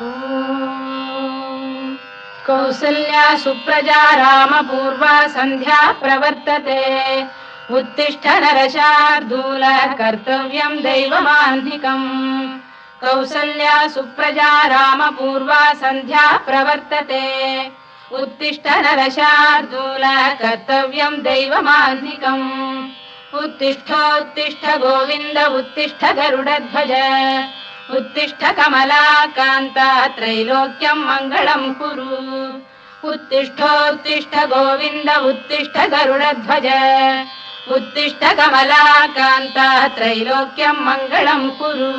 ॐ कौसल्या सुप्रजा रामपूर्वा सन्ध्या प्रवर्तते उत्तिष्ठ नरशार्दूल कर्तव्यं दैवमान्धिकम् कौसल्या सुप्रजा रामपूर्वा सन्ध्या प्रवर्तते उत्तिष्ठ नरशार्दूल कर्तव्यं दैवमान्धिकम् उत्तिष्ठोत्तिष्ठ गोविन्द उत्तिष्ठ गरुडध्वज उत्तिष्ठ कमलाकान्ता त्रैलोक्यं मङ्गलं कुरु उत्तिष्ठोत्तिष्ठ गोविन्द उत्तिष्ठ गरुडध्वज उत्तिष्ठ कमलाकान्ता त्रैलोक्यं मङ्गलं कुरु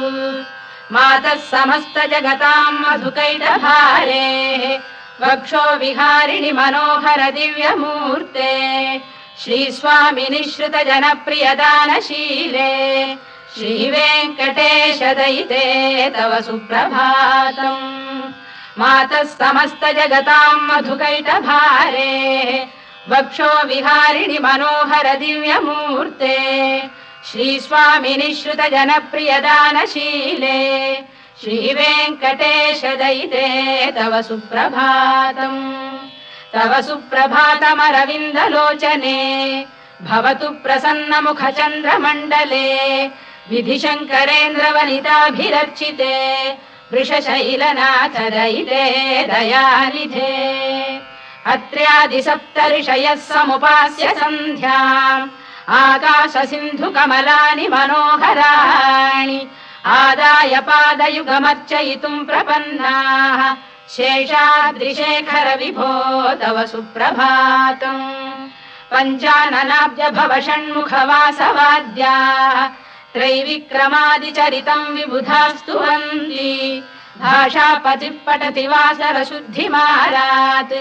मातः समस्त जगतां मधुकैटभारे वक्षो विहारिणि मनोहर दिव्यमूर्ते श्रीस्वामिनि श्रुत जनप्रियदानशीले श्रीवेङ्कटेश दयिते तव सुप्रभातम् मातः समस्त जगतां मधुकैटभारे वक्षो विहारिणि मनोहर दिव्यमूर्ते श्रीस्वामिनि श्रुत जनप्रियदानशीले श्रीवेङ्कटेश दयिते तव सुप्रभातम् तव सुप्रभातमरविन्दलोचने भवतु प्रसन्नमुखचन्द्रमण्डले विधिशङ्करेन्द्रवनिताभिरर्चिते वृषशैलनाथ दयिते दयानिधे अत्र्यादिसप्तऋषयः समुपास्य सन्ध्याम् आकाशसिन्धुकमलानि मनोहराणि आदाय पादयुगमर्चयितुम् प्रपन्नाः शेषाद्रिशेखर विभो तव सुप्रभातम् पञ्चाननाब्ज भव षण्मुखवासवाद्याः त्रैविक्रमादिचरितम् विबुधास्तुवन्ति भाषापतिः पठति वासरशुद्धिमारात्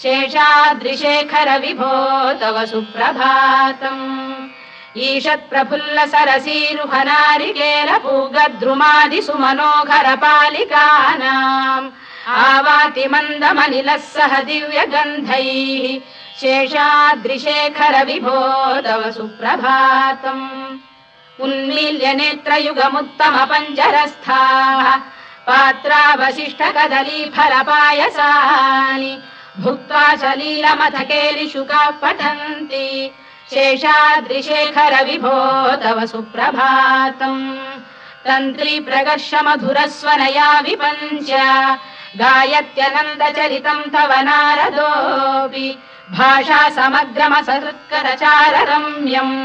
शेषाद्रिशेखर विभो तव सुप्रभातम् ईषत्प्रफुल्ल सरसीरुहनारिकेलपूगद्रुमादिसुमनोहर पालिकानाम् आवाति मन्दमनिलः सह दिव्यगन्धैः शेषाद्रिशेखर विभो तव सुप्रभातम् उन्मील्य नेत्रयुगमुत्तम पञ्जरस्थाः पात्रावशिष्टकदलीफलपायसानि भुक्त्वा सलीलमथकेलिशुकाः पठन्ति शेषाद्रिशेखर विभो तव सुप्रभातम् तन्त्री प्रकर्ष मधुरस्वनया विपञ्च गायत्यनन्दचरितं तव नारदोऽपि भाषा समग्रमसहृत्करचाररम्यम्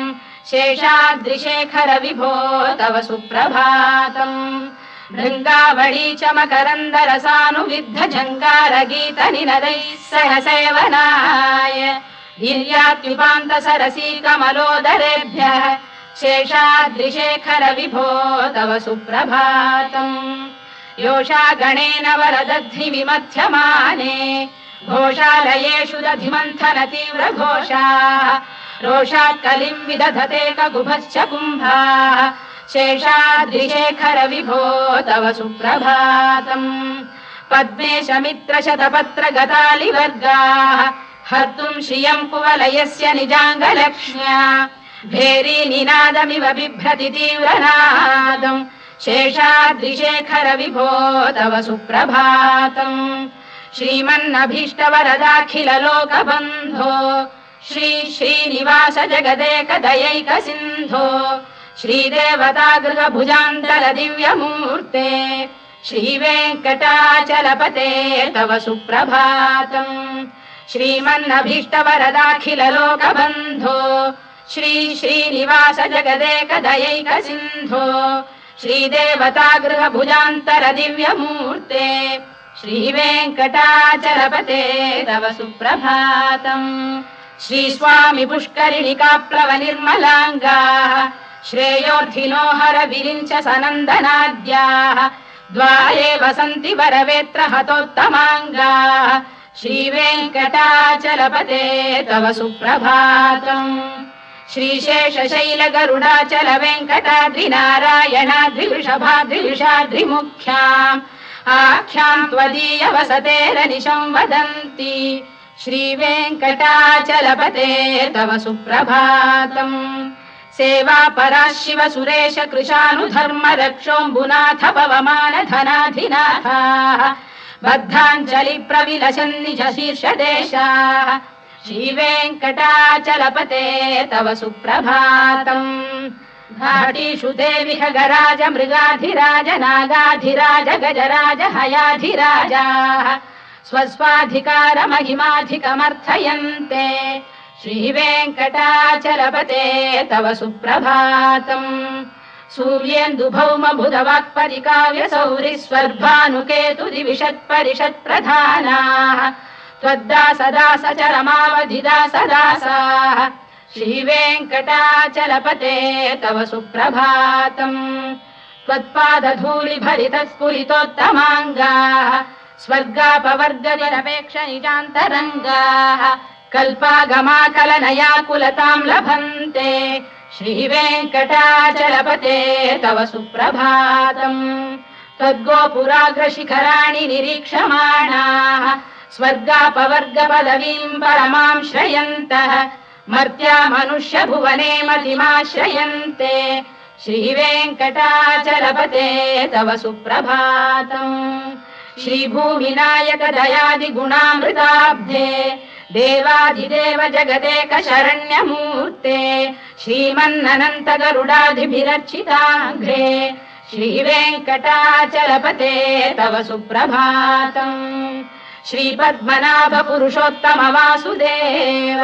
शेषाद्रिशेखर विभो तव सुप्रभातम् भृङ्गावळी च मकरन्दरसानुविद्ध झङ्कारगीतनिनदैः सह सेवनाय गिर्यात्युपान्त सरसी कमलोदरेभ्यः शेषाद्रिशेखर विभो तव सुप्रभातम् योषा गणेन वरदध्नि विमथ्यमाने घोषालयेषु दधिमन्थन तीव्र घोषाः रोषात् कलिम् विदधते ककुभश्च कुम्भाः शेषाद्रिशेखर विभो तव सुप्रभातम् पद्मेश मित्र शतपत्र गतालिवर्गाः हर्तुम् श्रियम् कुवलयस्य निजाङ्गलक्ष्म्या भेरी निनादमिव बिभ्रति तीव्रनादम् शेषाद्रिशेखर विभो तव सुप्रभातम् श्रीमन्नभीष्टवरदाखिल लोकबन्धो श्री श्रीनिवास जगदेकदयैक सिन्धो श्रीदेवतागृह भुजान्तल दिव्यमूर्ते श्रीवेङ्कटाचलपते तव सुप्रभातम् श्रीमन्नभीष्टवरदाखिल लोकबन्धो श्री श्रीनिवास जगदेकदयैक सिन्धो श्रीदेवतागृह भुजान्तर दिव्यमूर्ते श्रीवेङ्कटाचलपते तव सुप्रभातम् श्रीस्वामि पुष्करिणिकाप्लव निर्मलाङ्गाः श्रेयोर्थिनो हर विरिञ्च सनन्दनाद्याः द्वारे वसन्ति वरवेत्र हतोत्तमाङ्गाः श्रीवेङ्कटाचलपते तव सुप्रभातम् श्रीशेषशैल गरुडाचल वेङ्कटाद्रिनारायणाद्रिवृषभाद्रिवृषाद्रिमुख्याम् आख्याम् त्वदीय वसतेरनिशं वदन्ति श्रीवेङ्कटाचलपते तव सुप्रभातम् सेवा परा शिव सुरेश कृशानुधर्म रक्षोऽम्बुनाथ पवमान धनाधिनाथाः बद्धाञ्जलि प्रविलसन् निज शीर्षदेशाः श्रीवेङ्कटाचलपते तव सुप्रभातम् घाटीषु देवि खगराज मृगाधिराज नागाधिराज गजराज हयाधिराजाः स्वस्वाधिकारमहिमाधिकमर्थयन्ते श्रीवेङ्कटाचलपते तव सुप्रभातम् सूर्येन्दुभौम बुधवाक्परिकाव्यसौरिस्वर्भानुकेतु दिविषत्परिषत्प्रधानाः त्वद्दासदासचरमावधिदासदासाः श्रीवेङ्कटाचलपते तव सुप्रभातम् त्वत्पादधूलिभरितस्फुरितोत्तमाङ्गाः स्वर्गापवर्गनिरपेक्ष निजान्तरङ्गाः कल्पागमाकलनयाकुलताम् लभन्ते श्रीवेङ्कटाचलपते तव सुप्रभातम् त्वद्गोपुराग्रशिखराणि निरीक्षमाणाः स्वर्गापवर्गपदवीम् परमाम् श्रयन्तः मर्त्या मनुष्य भुवने मतिमाश्रयन्ते श्रीवेङ्कटाचलपते तव सुप्रभातम् श्रीभूमिनायक दयादिगुणामृताब्धे देवाधिदेव जगदेक शरण्यमूर्ते श्रीमन्ननन्त गरुडाधिभिरर्चिताङ्घ्रे श्रीवेङ्कटाचलपते तव सुप्रभातम् श्रीपद्मनाभ पुरुषोत्तम वासुदेव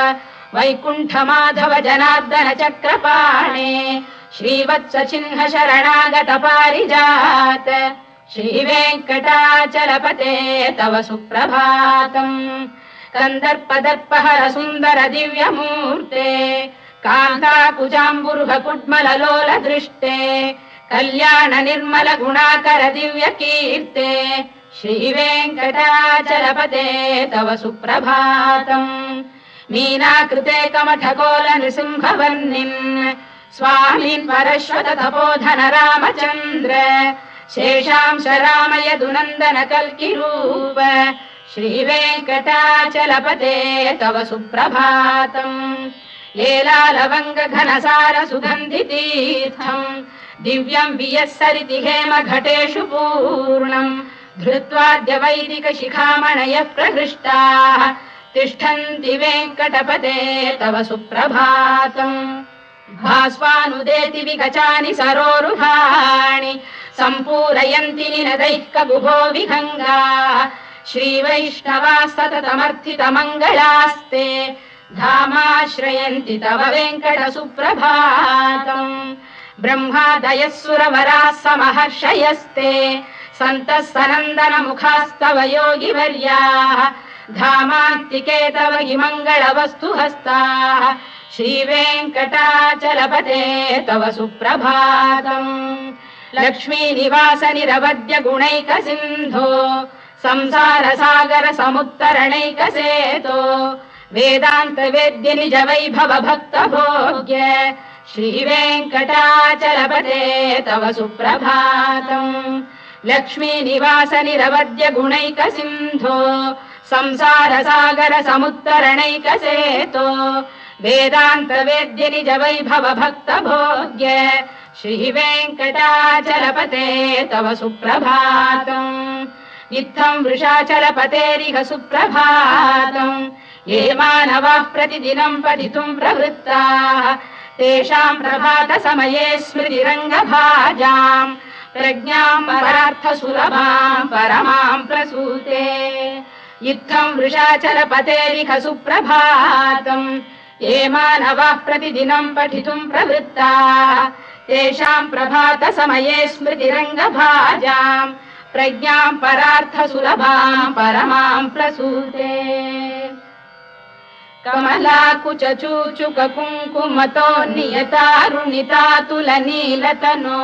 वैकुण्ठ माधव जनार्दन चक्रपाणे श्रीवत्स चिह्न शरणागत पारिजात श्रीवेङ्कटाचलपते तव सुप्रभातम् कन्दर्पदर्पहर सुन्दर दिव्यमूर्ते कान्ताकुजाम्बुरुह कुड्मललोल दृष्टे कल्याण निर्मल गुणाकर दिव्य कीर्ते श्रीवेङ्कटाचलपते तव सुप्रभातम् मीनाकृते कमठकोल नृसिंहवर्णिन् स्वामीन् परश्वत तपोधन रामचन्द्र शेषांश रामयदुनन्दन कल्किरूप श्रीवेङ्कटाचलपते तव सुप्रभातम् लीलालवङ्ग घनसार सुगन्धितीर्थम् दिव्यम् वियस्सरिति हेम घटेषु पूर्णम् धृत्वाद्य वैदिक शिखामणयः प्रहृष्टाः तिष्ठन्ति वेङ्कटपते तव सुप्रभातम् भास्वानुदेति विगचानि सरोरुहाणि सम्पूरयन्ति निनदैः कगुभो विहङ्गाः श्रीवैष्णवाः सततमर्थितमङ्गलास्ते धामाश्रयन्ति तव वेङ्कट सुप्रभातम् ब्रह्मादयः सुरवराः समहर्षयस्ते सन्तः सनन्दन मुखास्तव योगिवर्याः धामान्तिके तव हि मङ्गलवस्तु हस्ताः श्रीवेङ्कटाचलपते तव सुप्रभातम् लक्ष्मीनिवास निरवद्य गुणैक सिन्धो संसार सागर समुत्तरणैक सेतो वेदान्त वेद्य निज वैभव भक्त भोग्य श्रीवेङ्कटाचलपते तव सुप्रभातम् लक्ष्मीनिवास निरवद्य गुणैक सिन्धो संसार सागर समुत्तरणैक सेतो वेदान्त वेद्य निज वैभव भक्त भोग्य श्रीवेङ्कटाचलपते तव सुप्रभातम् इत्थम् वृषाचलपतेरिह सुप्रभातम् ये मानवाः प्रतिदिनम् पठितुम् प्रवृत्ताः तेषाम् प्रभात समये स्मृतिरङ्गभाजाम् प्रज्ञाम् परार्थ सुलभाम् परमाम् प्रसूते इत्थम् वृषाचलपतेरिह सुप्रभातम् ये मानवाः प्रतिदिनम् पठितुम् प्रवृत्ताः तेषाम् प्रभात समये स्मृतिरङ्गभाजाम् प्रज्ञाम् परार्थ सुलभाम् परमाम् प्रसूते कमलाकुच चूचुक कुङ्कुमतो नियतारुणितातुल नीलतनो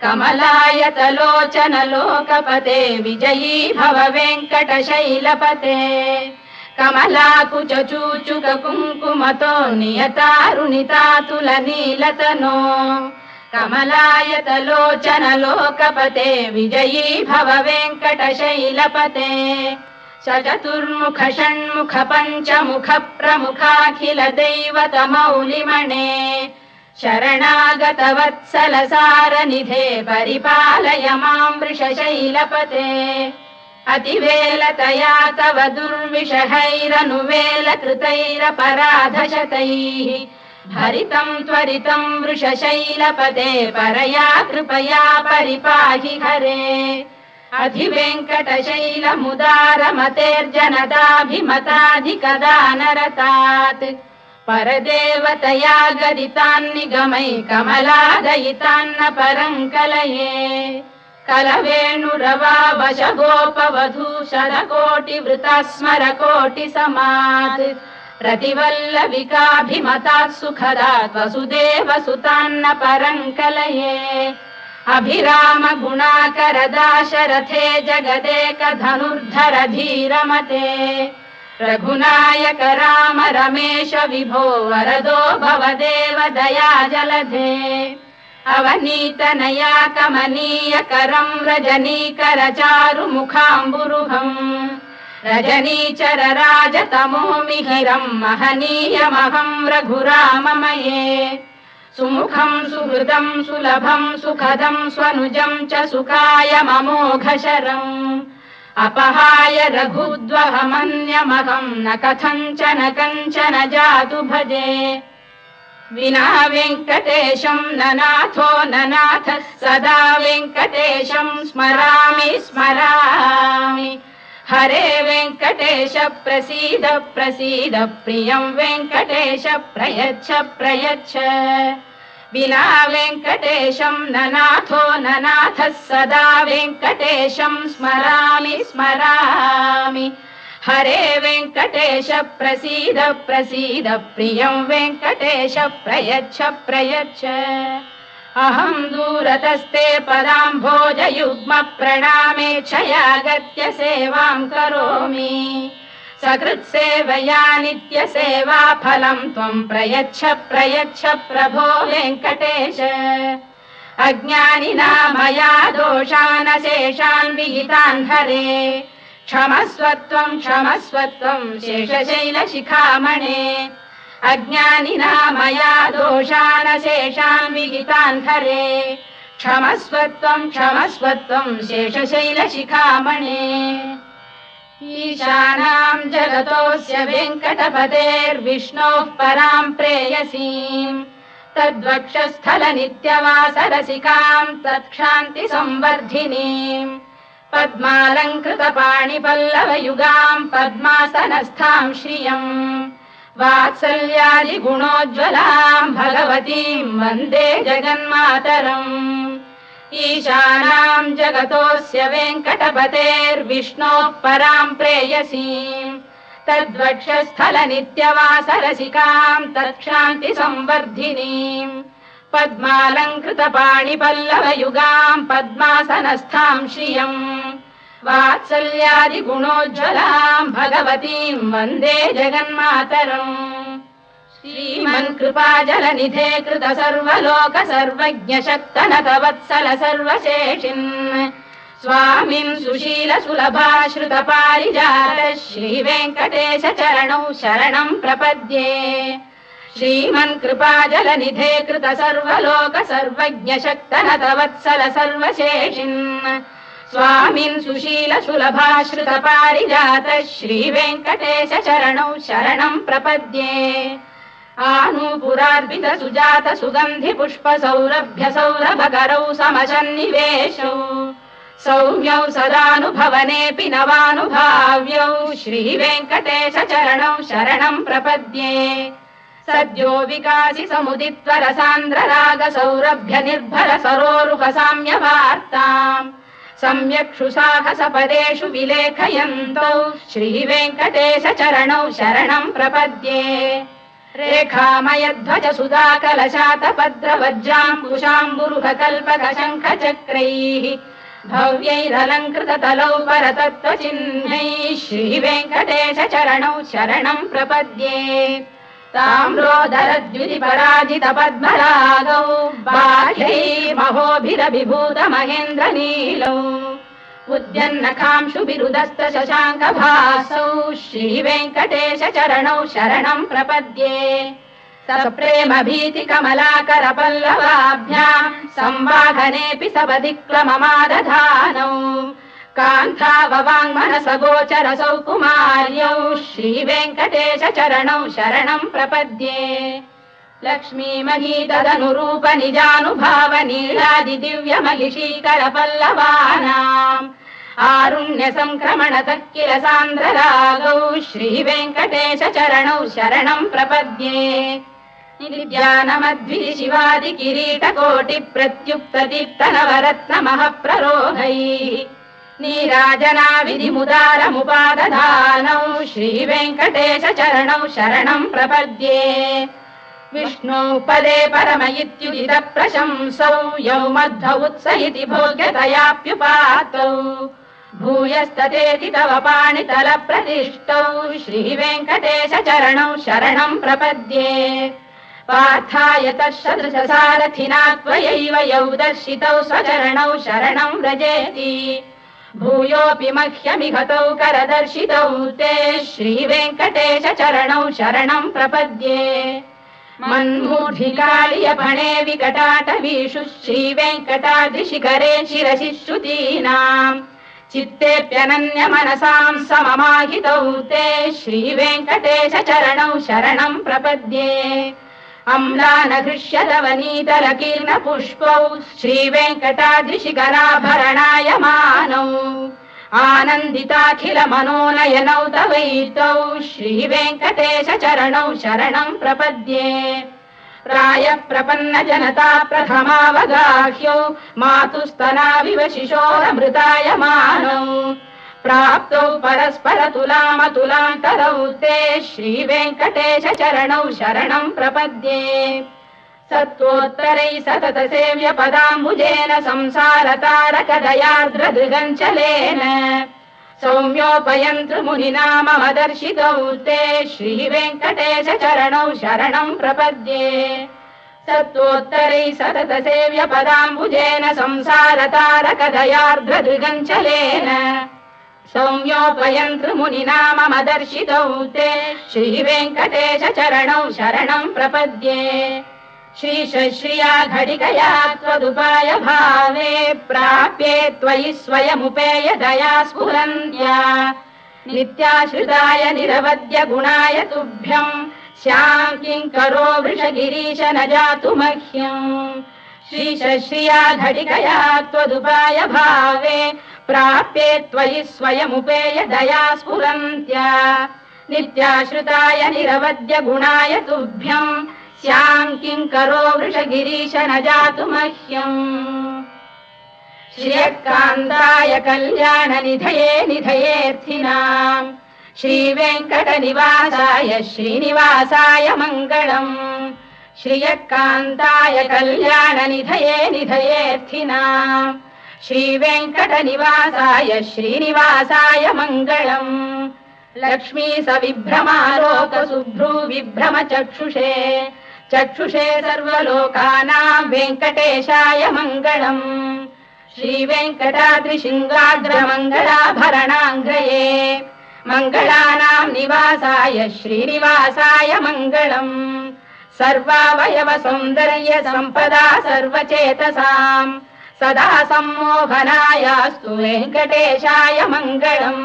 कमलायतलोचन लोकपते विजयी भव वेङ्कटशैलपते कमलाकुच चूचुक कुङ्कुमतो नियतारुणितातुल नीलतनो कमलायतलोचन लोकपते विजयी भव वेङ्कटशैलपते सचतुर्मुख षण्मुख पञ्चमुख प्रमुखाखिल दैवत मौलिमणे शरणागतवत्सलसारनिधे परिपालय मां वृषशैलपते अतिवेलतया तव दुर्विषहैरनुवेलकृतैरपराधशतैः भरितं त्वरितं वृषशैलपते परया कृपया परिपाहि हरे अधिवेङ्कटशैलमुदारमतेर्जनताभिमताधिकदानरतात् परदेवतया गदितान्निगमै कमलादयितान्न परं कलये कलवेणुरवावशगोपवधूशरकोटिवृता स्मरकोटिसमात् प्रतिवल्लविकाभिमतात् सुखदात् वसुदेवसुतान्न परं कलये अभिराम गुणाकरदाशरथे जगदेकधनुर्धर धीरमते रघुनायक राम रमेश विभो वरदो भवदेव दया जलधे अवनीतनया कमनीयकरं रजनीकर चारुमुखाम्बुरुहम् रजनीचर राजतमो मिहिरं महनीयमहं रघुराममये सुमुखं सुहृदं सुलभं सुखदं स्वनुजं च सुखायममोघशरम् अपहाय रघुद्वहमन्यमहं न कथञ्चन कञ्चन जातु भजे विना वेङ्कटेशं ननाथो ननाथः सदा वेङ्कटेशं स्मरामि स्मरामि हरे वेङ्कटेश प्रसीद प्रसीद प्रियं वेङ्कटेश प्रयच्छ प्रयच्छ विना वेङ्कटेशं ननाथो ननाथः सदा वेङ्कटेशं स्मरामि स्मरामि हरे वेङ्कटेश प्रसीद प्रसीद प्रियं वेङ्कटेश प्रयच्छ प्रयच्छ अहं दूरतस्ते पदाम्भोजयुग्म प्रणामेच्छयागत्य सेवां करोमि सकृत्सेवया नित्यसेवा फलं त्वं प्रयच्छ प्रयच्छ प्रभो वेङ्कटेश अज्ञानिना मया दोषानशेषान् विहितान् हरे क्षमस्वत्वं शेषशैलशिखामणे अज्ञानिना मया दोषानशेषान् विहितान् हरे क्षमस्वत्वं शेषशैलशिखामणे ईशानां जगतोऽस्य वेङ्कटपतेर्विष्णोः परां प्रेयसीं तद्वक्षस्थलनित्यवासरसिकां तत्क्षान्तिसंवर्धिनीं पद्मालङ्कृतपाणिपल्लवयुगां पद्मासनस्थां श्रियम् वात्सल्यादिगुणोज्ज्वलां भगवतीं वन्दे जगन्मातरम् ईशानां जगतोऽस्य वेङ्कटपतेर्विष्णोः परां प्रेयसीं तद्वक्षस्थलनित्यवासरसिकां तत्क्षान्तिसंवर्धिनीं पद्मालङ्कृतपाणिपल्लवयुगां पद्मासनस्थां श्रियम् वात्सल्यादिगुणोज्ज्वलां भगवतीं वन्दे जगन्मातरम् श्रीमन्कृपाजलनिधे कृत सर्वलोक सर्वज्ञ शक्तनतवत्सल सर्वशेषिन् स्वामिन् सुशील सुलभाश्रित पारिजात श्रीवेङ्कटेश चरणौ शरणं प्रपद्ये श्रीमन्कृपाजलनिधे कृत सर्वलोक सर्वज्ञ शक्तनतवत्सल सर्वशेषिन् स्वामिन् सुशील सुलभाश्रित पारिजात श्रीवेङ्कटेश चरणौ शरणं प्रपद्ये आनूपुरार्पित सुजात सुगन्धि पुष्प सौरभ्य सौरभकरौ समसन्निवेशौ सौम्यौ सदानुभवनेऽपि नवानुभाव्यौ श्रीवेङ्कटेश चरणौ शरणं प्रपद्ये सद्यो विकासि समुदित्वर सान्द्र राग सौरभ्य निर्भर सरोरुह साम्यवार्ताम् सम्यक् शुसाहसपदेषु विलेखयन्तौ श्रीवेङ्कटेश चरणौ शरणं प्रपद्ये रेखामयध्वज सुधाकलशातपद्रवज्राङ्कुशाम्बुरुहकल्पकशङ्खचक्रैः भव्यैरलङ्कृततलौ परतत्त्वचिह्नैः श्रीवेङ्कटेश चरणौ शरणं प्रपद्ये ताम्रोदरद्युतिपराजित पद्मरागौ बाह्यैर्महोभिरभिभूत महेन्द्रनीलौ उद्यन्नखांशुभिरुदस्त शशाङ्कभासौ श्रीवेङ्कटेश चरणौ शरणं प्रपद्ये सप्रेम भीति कमलाकर पल्लवाभ्याम् संवाहनेऽपि सपदिक्लममादधानौ कान्थाववाङ्मनस गोचरसौ कुमार्यौ श्रीवेङ्कटेश चरणौ शरणं प्रपद्ये लक्ष्मी महीतदनुरूप निजानुभाव नीलादि दिव्य महिषीकर पल्लवानाम् आरुण्य संक्रमणतः किल सान्द्ररागौ श्रीवेङ्कटेश चरणौ शरणं प्रपद्ये निद्यानमद्भि शिवादि किरीटकोटि प्रत्युक्त दीप्त नवरत्न महप्ररोहैः नीराजना विधिमुदारमुपादधानौ श्रीवेङ्कटेश चरणौ शरणं प्रपद्ये विष्णु पदे परम इत्युदित प्रशंसौ यौ मध्व उत्स इति भोग्यतयाप्युपातौ भूयस्ततेति तव पाणितल प्रतिष्ठौ श्रीवेङ्कटेश चरणौ शरणं प्रपद्ये पार्थाय तत्सदृश सारथिना त्वयैव यौ दर्शितौ स्वचरणौ शरणं व्रजेति भूयोऽपि मह्यमिहतौ करदर्शितौ ते श्रीवेङ्कटेश चरणौ शरणं प्रपद्ये मन्मूर्धिकालियपणे विकटाटवीषु श्रीवेङ्कटाद्रिशिखरे शिरसि श्रुतीनाम् चित्तेऽप्यनन्य मनसां सममाहितौ ते श्रीवेङ्कटेश चरणौ शरणं प्रपद्ये अम्लानघृष्यदवनीतलकीर्ण पुष्पौ श्रीवेङ्कटाद्रिशिखराभरणायमानौ आनन्दिताखिल मनोनयनौ तवैतौ श्रीवेङ्कटेश चरणौ शरणं प्रपद्ये प्रायः प्रपन्न जनता प्रथमावगाह्यौ मातुस्तनाविव शिशोरमृतायमानौ प्राप्तौ परस्पर तुलामतुलान्तरौ ते श्रीवेङ्कटेश चरणौ शरणं प्रपद्ये सत्त्वोत्तरै सतत सेव्य पदाम्बुजेन संसार तारक दयार्द्रदृगञ्चलेन सौम्योपयन्तृमुनिना मम दर्शितौ ते श्रीवेङ्कटेश चरणौ शरणं प्रपद्ये सत्त्वोत्तरै सतत सेव्य पदाम्बुजेन संसार तारक दयार्द्रदृगञ्चलेन सौम्योपयन्तृमुनिना मम दर्शितौ ते श्रीवेङ्कटेश चरणौ शरणं प्रपद्ये श्रीशश्रिया घटिकया त्वदुपाय भावे प्राप्ये त्वयि स्वयमुपेय दया स्फुरन्त्या नित्याश्रिताय निरवद्य गुणाय तुभ्यं स्यां किङ्करो वृषगिरीश न जातु मह्यम् श्रीशश्रिया घटिकया त्वदुपाय भावे प्राप्ये त्वयि स्वयमुपेय दया स्फुरन्त्या नित्याश्रिताय निरवद्य गुणाय तुभ्यम् स्यां किङ्करो वृषगिरीश न जातु मह्यम् श्रियकान्ताय कल्याणनिधये निधयेऽर्थिनाम् श्रीवेङ्कटनिवासाय श्रीनिवासाय मङ्गलम् श्रियकान्ताय कल्याणनिधये निधयेऽर्थिनाम् श्रीवेङ्कटनिवासाय श्रीनिवासाय मङ्गलम् लक्ष्मी सविभ्रमालोक सुभ्रू विभ्रम चक्षुषे चक्षुषे सर्वलोकानां वेङ्कटेशाय मङ्गलम् श्रीवेङ्कटाद्रिशृङ्गाग्रमङ्गलाभरणाङ्ग्रये मङ्गलानां निवासाय श्रीनिवासाय मङ्गलम् सर्वावयव सौन्दर्य सम्पदा सर्वचेतसां सदा सम्मोहनायास्तु वेङ्कटेशाय मङ्गलम्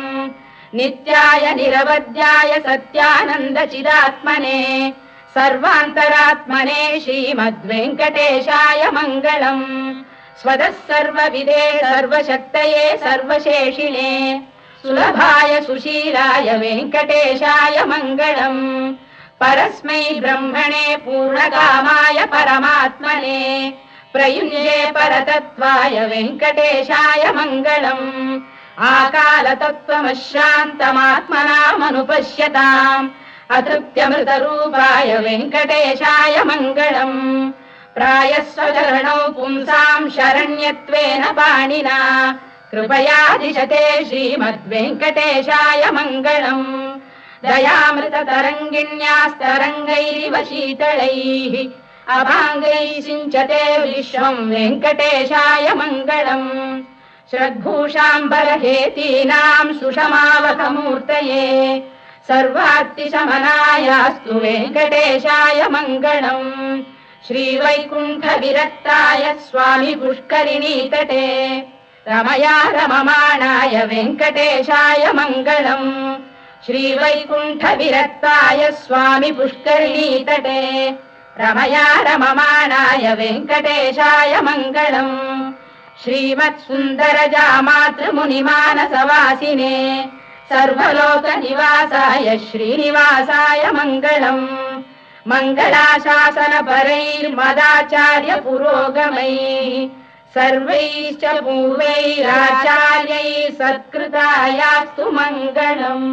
नित्याय निरवध्याय सत्यानन्दचिदात्मने सर्वान्तरात्मने श्रीमद्वेङ्कटेशाय मङ्गलम् स्वतः सर्वविदे सर्वशक्तये सर्वशेषिणे सुलभाय सुशीलाय वेङ्कटेशाय मङ्गलम् परस्मै ब्रह्मणे पूर्णकामाय परमात्मने प्रयुञ्जे परतत्त्वाय वेङ्कटेशाय मङ्गलम् आकालतत्त्वमश्रान्तमात्मनामनुपश्यताम् अतृप्त्यमृतरूपाय वेङ्कटेशाय मङ्गलम् प्रायस्वचरणौ पुंसां शरण्यत्वेन पाणिना कृपया दिशते श्रीमद्वेङ्कटेशाय मङ्गलम् दयामृततरङ्गिण्यास्तरङ्गैरिव शीतलैः अभाङ्गैः सिञ्चते विश्वं वेङ्कटेशाय मङ्गलम् श्रद्भूषाम्बरहेतीनां सुषमावकमूर्तये सर्वार्तिशमनायास्तु वेङ्कटेशाय मङ्गलम् श्रीवैकुण्ठविरक्ताय स्वामी पुष्करिणीतटे रमया रममाणाय वेङ्कटेशाय मङ्गलम् श्रीवैकुण्ठविरक्ताय स्वामी पुष्करिणीतटे रमया रममाणाय वेङ्कटेशाय मङ्गलम् श्रीमत्सुन्दरजामातृमुनिमानसवासिने सर्वलोकनिवासाय श्रीनिवासाय मङ्गलम् मङ्गलाशासनपरैर्मदाचार्य पुरोगमैः सर्वैश्च पूर्वैराचार्यैः सत्कृतायास्तु मङ्गलम्।